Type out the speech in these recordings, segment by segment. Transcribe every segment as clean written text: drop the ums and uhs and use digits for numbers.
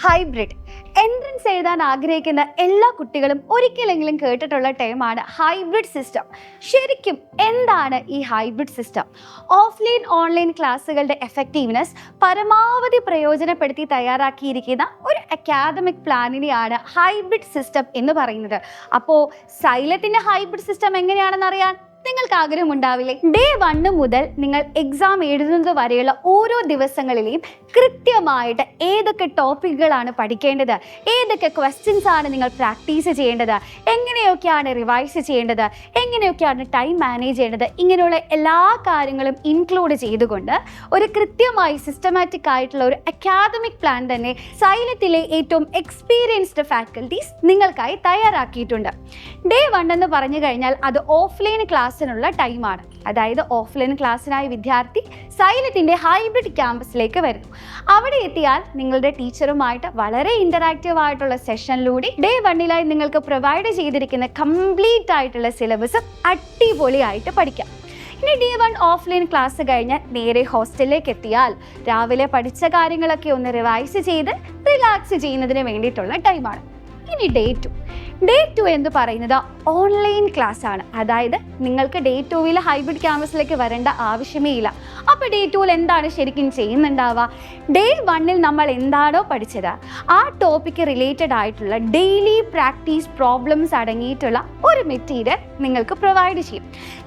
Hybrid entrance എഴുതാൻ ആഗ്രഹിക്കുന്ന എല്ലാ കുട്ടികളും ഒരിക്കലെങ്കിലും കേട്ടിട്ടുള്ള ടേമാണ് ഹൈബ്രിഡ് സിസ്റ്റം. ശരിക്കും എന്താണ് ഈ ഹൈബ്രിഡ് സിസ്റ്റം? ഓഫ്ലൈൻ ഓൺലൈൻ ക്ലാസ്സുകളുടെ എഫക്റ്റീവ്നെസ് പരമാവധി പ്രയോജനപ്പെടുത്തി തയ്യാറാക്കിയിരിക്കുന്ന ഒരു അക്കാദമിക് പ്ലാനിനെയാണ് ഹൈബ്രിഡ് സിസ്റ്റം എന്ന് പറയുന്നത്. അപ്പോൾ സൈലത്തിൻ്റെ ഹൈബ്രിഡ് സിസ്റ്റം എങ്ങനെയാണെന്ന് അറിയാൻ നിങ്ങൾക്ക് ആഗ്രഹം ഉണ്ടാവില്ലേ? ഡേ 1 മുതൽ നിങ്ങൾ എക്സാം എഴുതുന്നത് വരെയുള്ള ഓരോ ദിവസങ്ങളിലെയും കൃത്യമായിട്ട് ഏതൊക്കെ ടോപ്പിക്കുകളാണ് പഠിക്കേണ്ടത്, ഏതൊക്കെ ക്വസ്റ്റ്യൻസ് ആണ് നിങ്ങൾ പ്രാക്ടീസ് ചെയ്യേണ്ടത്, എങ്ങനെയൊക്കെയാണ് റിവൈസ് ചെയ്യേണ്ടത്, എങ്ങനെയൊക്കെയാണ് ടൈം മാനേജ് ചെയ്യേണ്ടത്, ഇങ്ങനെയുള്ള എല്ലാ കാര്യങ്ങളും ഇൻക്ലൂഡ് ചെയ്തുകൊണ്ട് ഒരു കൃത്യമായി സിസ്റ്റമാറ്റിക് ആയിട്ടുള്ള ഒരു അക്കാദമിക് പ്ലാൻ തന്നെ സൈലത്തിലെ ഏറ്റവും എക്സ്പീരിയൻസ്ഡ് ഫാക്കൽറ്റീസ് നിങ്ങൾക്കായി തയ്യാറാക്കിയിട്ടുണ്ട്. ഡേ 1 എന്ന് പറഞ്ഞു കഴിഞ്ഞാൽ അത് ഓഫ്ലൈൻ ക്ലാസ്സിനുള്ള ടൈമാണ്. അതായത് ഓഫ്ലൈൻ ക്ലാസ്സിനായി വിദ്യാർത്ഥി സൈലത്തിൻ്റെ ഹൈബ്രിഡ് ക്യാമ്പസിലേക്ക് വരുന്നു. അവിടെ എത്തിയാൽ നിങ്ങളുടെ ടീച്ചറുമായിട്ട് വളരെ ഇൻ്ററാക്റ്റീവ് ആയിട്ടുള്ള സെഷനിലൂടെ ഡേ 1 നിങ്ങൾക്ക് പ്രൊവൈഡ് ചെയ്തിരിക്കുന്ന കംപ്ലീറ്റ് ആയിട്ടുള്ള സിലബസ് അടിപൊളിയായിട്ട് പഠിക്കാം. ഇനി ഡേ 1 ഓഫ്ലൈൻ ക്ലാസ് കഴിഞ്ഞ് നേരെ ഹോസ്റ്റലിലേക്ക് എത്തിയാൽ രാവിലെ പഠിച്ച കാര്യങ്ങളൊക്കെ ഒന്ന് റിവൈസ് ചെയ്ത് റിലാക്സ് ചെയ്യുന്നതിന് വേണ്ടിയിട്ടുള്ള ടൈമാണ്. ഇനി ഡേ 2 എന്ന് പറയുന്നത് ഓൺലൈൻ ക്ലാസ് ആണ്. അതായത് നിങ്ങൾക്ക് ഡേ 2 ഹൈബ്രിഡ് ക്യാമ്പസിലേക്ക് വരേണ്ട ആവശ്യമേ ഇല്ല. അപ്പോൾ ഡേ 2 എന്താണ് ശരിക്കും ചെയ്യുന്നുണ്ടാവുക? ഡേ 1 നമ്മൾ എന്താണോ പഠിച്ചത് ആ ടോപ്പിക്ക് റിലേറ്റഡ് ആയിട്ടുള്ള ഡെയിലി പ്രാക്ടീസ് പ്രോബ്ലംസ് അടങ്ങിയിട്ടുള്ള ഒരു മെറ്റീരിയൽ നിങ്ങൾക്ക് പ്രൊവൈഡ് ചെയ്യും.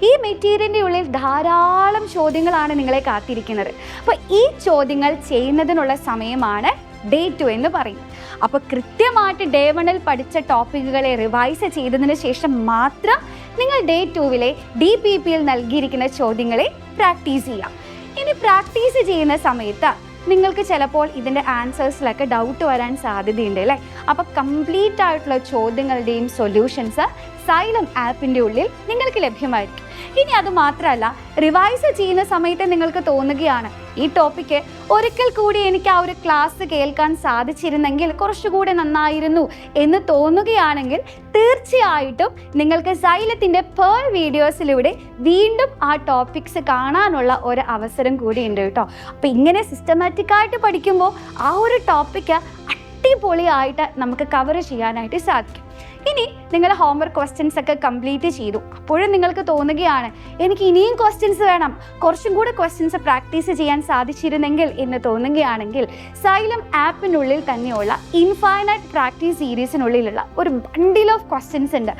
ഈ മെറ്റീരിയലിൻ്റെ ഉള്ളിൽ ധാരാളം ചോദ്യങ്ങളാണ് നിങ്ങളെ കാത്തിരിക്കുന്നത്. അപ്പോൾ ഈ ചോദ്യങ്ങൾ ചെയ്യുന്നതിനുള്ള സമയമാണ് ഡേ 2 എന്ന് പറയും. അപ്പോൾ കൃത്യമായിട്ട് ഡേ 1 പഠിച്ച ടോപ്പിക്കുകളെ റിവൈസ് ചെയ്തതിന് ശേഷം മാത്രം നിങ്ങൾ ഡേ 2 DPPയിൽ നൽകിയിരിക്കുന്ന ചോദ്യങ്ങളെ പ്രാക്ടീസ് ചെയ്യാം. ഇനി പ്രാക്ടീസ് ചെയ്യുന്ന സമയത്ത് നിങ്ങൾക്ക് ചിലപ്പോൾ ഇതിൻ്റെ ആൻസേഴ്സിലൊക്കെ ഡൗട്ട് വരാൻ സാധ്യതയുണ്ട് അല്ലേ? അപ്പോൾ കംപ്ലീറ്റ് ആയിട്ടുള്ള ചോദ്യങ്ങളുടെയും സൊല്യൂഷൻസ് സൈലം ആപ്പിൻ്റെ ഉള്ളിൽ നിങ്ങൾക്ക് ലഭ്യമായിരിക്കും. ഇനി അത് മാത്രമല്ല, റിവൈസ് ചെയ്യുന്ന സമയത്ത് നിങ്ങൾക്ക് തോന്നുകയാണ് ഈ ടോപ്പിക്ക് ഒരിക്കൽ കൂടി എനിക്ക് ആ ഒരു ക്ലാസ് കേൾക്കാൻ സാധിച്ചിരുന്നെങ്കിൽ കുറച്ചുകൂടെ നന്നായിരുന്നു എന്ന് തോന്നുകയാണെങ്കിൽ തീർച്ചയായിട്ടും നിങ്ങൾക്ക് സൈലത്തിൻ്റെ പേൾ വീഡിയോസിലൂടെ വീണ്ടും ആ ടോപ്പിക്സ് കാണാനുള്ള ഒരു അവസരം കൂടി ഉണ്ട് കേട്ടോ. അപ്പോൾ ഇങ്ങനെ സിസ്റ്റമാറ്റിക്കായിട്ട് പഠിക്കുമ്പോൾ ആ ഒരു ടോപ്പിക്ക് അടിപൊളിയായിട്ട് നമുക്ക് കവർ ചെയ്യാനായിട്ട് സാധിക്കും. ഇനി നിങ്ങൾ ഹോംവർക്ക് ക്വസ്റ്റ്യൻസ് ഒക്കെ കംപ്ലീറ്റ് ചെയ്തു. അപ്പോഴും നിങ്ങൾക്ക് തോന്നുകയാണ് എനിക്ക് ഇനിയും ക്വസ്റ്റ്യൻസ് വേണം, കുറച്ചും കൂടെ ക്വസ്റ്റ്യൻസ് പ്രാക്ടീസ് ചെയ്യാൻ സാധിച്ചിരുന്നെങ്കിൽ എന്ന് തോന്നുകയാണെങ്കിൽ സൈലം ആപ്പിനുള്ളിൽ തന്നെയുള്ള ഇൻഫൈനൈറ്റ് പ്രാക്ടീസ് സീരീസിനുള്ളിലുള്ള ഒരു ബണ്ടിൽ ഓഫ് ക്വസ്റ്റ്യൻസ് ഉണ്ട്.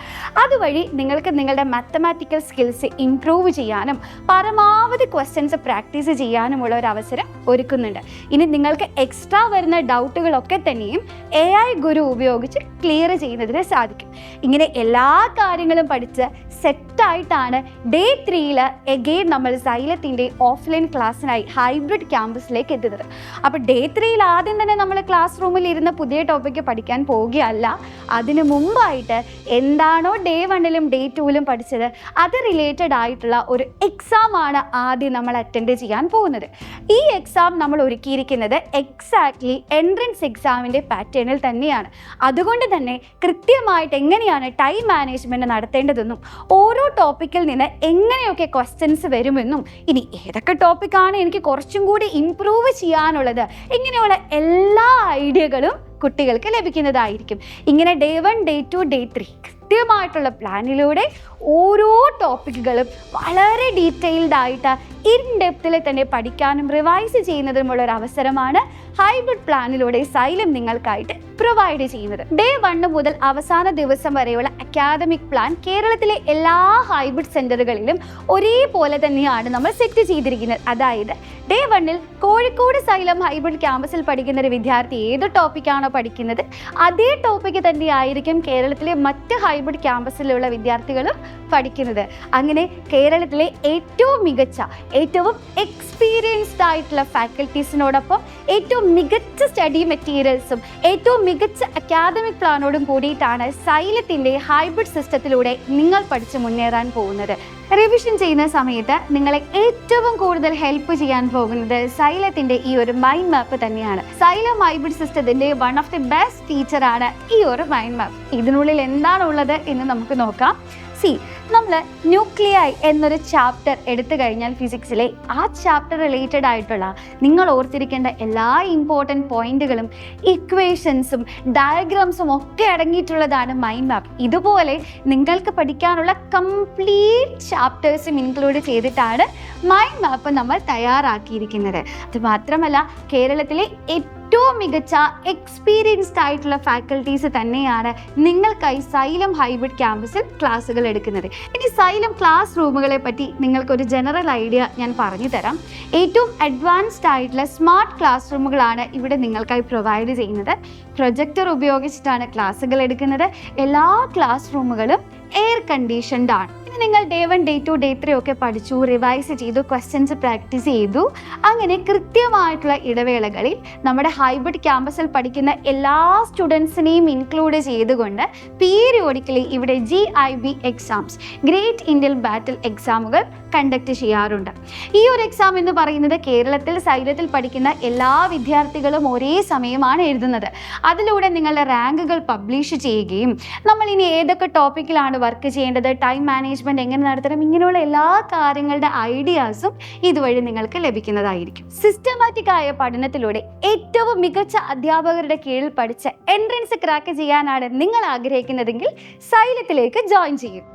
അതുവഴി നിങ്ങൾക്ക് നിങ്ങളുടെ മാത്തമാറ്റിക്കൽ സ്കിൽസ് ഇംപ്രൂവ് ചെയ്യാനും പരമാവധി ക്വസ്റ്റ്യൻസ് പ്രാക്ടീസ് ചെയ്യാനുമുള്ള ഒരു അവസരം ഒരുക്കുന്നുണ്ട്. ഇനി നിങ്ങൾക്ക് എക്സ്ട്രാ വരുന്ന ഡൗട്ടുകളൊക്കെ തന്നെയും AI ഗുരു ഉപയോഗിച്ച് ക്ലിയർ ചെയ്യുന്നതിന് സാധിക്കും. ഇങ്ങനെ എല്ലാ കാര്യങ്ങളും പഠിച്ച് സെറ്റായിട്ടാണ് ഡേ 3 എഗെയിൻ നമ്മൾ സൈലത്തിൻ്റെ ഓഫ്ലൈൻ ക്ലാസ്സിനായി ഹൈബ്രിഡ് ക്യാമ്പസിലേക്ക് എത്തുന്നത്. അപ്പോൾ ഡേ 3 ആദ്യം തന്നെ നമ്മൾ ക്ലാസ് റൂമിൽ ഇരുന്ന് പുതിയ ടോപ്പിക്ക് പഠിക്കാൻ പോവുകയല്ല. അതിനു മുമ്പായിട്ട് എന്താണോ ഡേ 1 ഡേ 2 പഠിച്ചത് അത് റിലേറ്റഡ് ആയിട്ടുള്ള ഒരു എക്സാമാണ് ആദ്യം നമ്മൾ അറ്റൻഡ് ചെയ്യാൻ പോകുന്നത്. ഈ എക്സാം നമ്മൾ ഒരുക്കിയിരിക്കുന്നത് എക്സാക്ട്ലി എൻട്രൻസ് എക്സാമിൻ്റെ പാറ്റേണിൽ തന്നെയാണ്. അതുകൊണ്ട് തന്നെ കൃത്യമായിട്ട് എങ്ങനെയാണ് ടൈം മാനേജ്മെൻറ്റ് നടത്തേണ്ടതെന്നും ഓരോ ടോപ്പിക്കിൽ നിന്ന് എങ്ങനെയൊക്കെ ക്വസ്റ്റ്യൻസ് വരുമെന്നും ഇനി ഏതൊക്കെ ടോപ്പിക്കാണ് എനിക്ക് കുറച്ചും കൂടി ഇംപ്രൂവ് ചെയ്യാനുള്ളത്, ഇങ്ങനെയുള്ള എല്ലാ ഐഡിയകളും കുട്ടികൾക്ക് ലഭിക്കുന്നതായിരിക്കും. ഇങ്ങനെ ഡേ 1 ഡേ 2 ഡേ 3 കൃത്യമായിട്ടുള്ള പ്ലാനിലൂടെ ഓരോ ടോപ്പിക്കുകളും വളരെ ഡീറ്റെയിൽഡ് ആയിട്ട് ഇൻഡെപ്തിൽ തന്നെ പഠിക്കാനും റിവൈസ് ചെയ്യുന്നതിനുമുള്ള ഒരു അവസരമാണ് ഹൈബ്രിഡ് പ്ലാനിലൂടെ സൈലം നിങ്ങൾക്കായിട്ട് പ്രൊവൈഡ് ചെയ്യുന്നത്. ഡേ 1 മുതൽ അവസാന ദിവസം വരെയുള്ള അക്കാദമിക് പ്ലാൻ കേരളത്തിലെ എല്ലാ ഹൈബ്രിഡ് സെൻറ്ററുകളിലും ഒരേപോലെ തന്നെയാണ് നമ്മൾ സെറ്റ് ചെയ്തിരിക്കുന്നത്. അതായത് ഡേ 1 കോഴിക്കോട് സൈലം ഹൈബ്രിഡ് ക്യാമ്പസിൽ പഠിക്കുന്ന ഒരു വിദ്യാർത്ഥി ഏത് ടോപ്പിക്കാണോ പഠിക്കുന്നത് അതേ ടോപ്പിക്ക് തന്നെയായിരിക്കും കേരളത്തിലെ മറ്റ് ഹൈബ്രിഡ് ക്യാമ്പസിലുള്ള വിദ്യാർത്ഥികളും പഠിക്കുന്നത്. അങ്ങനെ കേരളത്തിലെ ഏറ്റവും മികച്ച, ഏറ്റവും എക്സ്പീരിയൻസ്ഡ് ആയിട്ടുള്ള ഫാക്കൽറ്റീസിനോടൊപ്പം ഏറ്റവും മികച്ച സ്റ്റഡി മെറ്റീരിയൽസും ഏറ്റവും മികച്ച അക്കാദമിക് പ്ലാനോടും കൂടിയിട്ടാണ് സൈലത്തിൻ്റെ ഹൈബ്രിഡ് സിസ്റ്റത്തിലൂടെ നിങ്ങൾ പഠിച്ച് മുന്നേറാൻ പോകുന്നത്. റിവിഷൻ ചെയ്യുന്ന സമയത്ത് നിങ്ങളെ ഏറ്റവും കൂടുതൽ ഹെൽപ്പ് ചെയ്യാൻ പോകുന്നത് സൈലത്തിൻ്റെ ഈ ഒരു മൈൻഡ് മാപ്പ് തന്നെയാണ്. സൈലം ഹൈബ്രിഡ് സിസ്റ്റത്തിൻ്റെ വൺ ഓഫ് ദി ബെസ്റ്റ് ഫീച്ചറാണ് ഈ ഒരു മൈൻഡ് മാപ്പ്. ഇതിനുള്ളിൽ എന്താണുള്ളത് എന്ന് നമുക്ക് നോക്കാം. നമ്മൾ ന്യൂക്ലിയൈ എന്നൊരു ചാപ്റ്റർ എടുത്തു കഴിഞ്ഞാൽ ഫിസിക്സിലെ ആ ചാപ്റ്റർ റിലേറ്റഡ് ആയിട്ടുള്ള നിങ്ങൾ ഓർത്തിരിക്കേണ്ട എല്ലാ ഇമ്പോർട്ടൻറ്റ് പോയിന്റുകളും ഇക്വേഷൻസും ഡയഗ്രാംസും ഒക്കെ അടങ്ങിയിട്ടുള്ളതാണ് മൈൻഡ് മാപ്പ്. ഇതുപോലെ നിങ്ങൾക്ക് പഠിക്കാനുള്ള കംപ്ലീറ്റ് ചാപ്റ്റേഴ്സും ഇൻക്ലൂഡ് ചെയ്തിട്ടാണ് മൈൻഡ് മാപ്പ് നമ്മൾ തയ്യാറാക്കിയിരിക്കുന്നത്. അത് മാത്രമല്ല കേരളത്തിലെ ഏറ്റവും മികച്ച എക്സ്പീരിയൻസ്ഡ് ആയിട്ടുള്ള ഫാക്കൽറ്റീസ് തന്നെയാണ് നിങ്ങൾക്കായി സൈലം ഹൈബ്രിഡ് ക്യാമ്പസിൽ ക്ലാസ്സുകൾ എടുക്കുന്നത്. ഇനി സൈലം ക്ലാസ് റൂമുകളെ പറ്റി നിങ്ങൾക്കൊരു ജനറൽ ഐഡിയ ഞാൻ പറഞ്ഞു തരാം. ഏറ്റവും അഡ്വാൻസ്ഡ് ആയിട്ടുള്ള സ്മാർട്ട് ക്ലാസ് റൂമുകളാണ് ഇവിടെ നിങ്ങൾക്കായി പ്രൊവൈഡ് ചെയ്യുന്നത്. പ്രൊജക്ടർ ഉപയോഗിച്ചിട്ടാണ് ക്ലാസ്സുകൾ എടുക്കുന്നത്. എല്ലാ ക്ലാസ് റൂമുകളും എയർ കണ്ടീഷൻഡ് ആണ്. ഇനി നിങ്ങൾ ഡേ 1, ഡേ 2, ഡേ 3 ഒക്കെ പഠിച്ചു, റിവൈസ് ചെയ്തു, ക്വസ്റ്റ്യൻസ് പ്രാക്ടീസ് ചെയ്തു. അങ്ങനെ കൃത്യമായിട്ടുള്ള ഇടവേളകളിൽ നമ്മുടെ ഹൈബ്രിഡ് ക്യാമ്പസിൽ പഠിക്കുന്ന എല്ലാ സ്റ്റുഡൻസിനെയും ഇൻക്ലൂഡ് ചെയ്തുകൊണ്ട് പീരിയോഡിക്കലി ഇവിടെ GIB exams, great Indian battle എക്സാമുകൾ കണ്ടക്ട് ചെയ്യാറുണ്ട്. ഈ ഒരു എക്സാം എന്ന് പറയുന്നത് കേരളത്തിൽ സൈലത്തിൽ പഠിക്കുന്ന എല്ലാ വിദ്യാർത്ഥികളും ഒരേ സമയമാണ് എഴുതുന്നത്. അതിലൂടെ നിങ്ങളുടെ റാങ്കുകൾ പബ്ലിഷ് ചെയ്യുകയും നമ്മൾ ഇനി ഏതൊക്കെ ടോപ്പിക്കിലാണ് വർക്ക് ചെയ്യേണ്ടത്, ടൈം മാനേജ്മെൻറ്റ് എങ്ങനെ നടത്തണം, ഇങ്ങനെയുള്ള എല്ലാ കാര്യങ്ങളുടെ ഐഡിയാസും ഇതുവഴി നിങ്ങൾക്ക് ലഭിക്കുന്നതായിരിക്കും. സിസ്റ്റമാറ്റിക് ആയ പഠനത്തിലൂടെ ഏറ്റവും മികച്ച അധ്യാപകരുടെ കീഴിൽ പഠിച്ച് എൻട്രൻസ് ക്രാക്ക് ചെയ്യാനാണ് നിങ്ങൾ ആഗ്രഹിക്കുന്നതെങ്കിൽ സൈലത്തിലേക്ക് ജോയിൻ ചെയ്യും.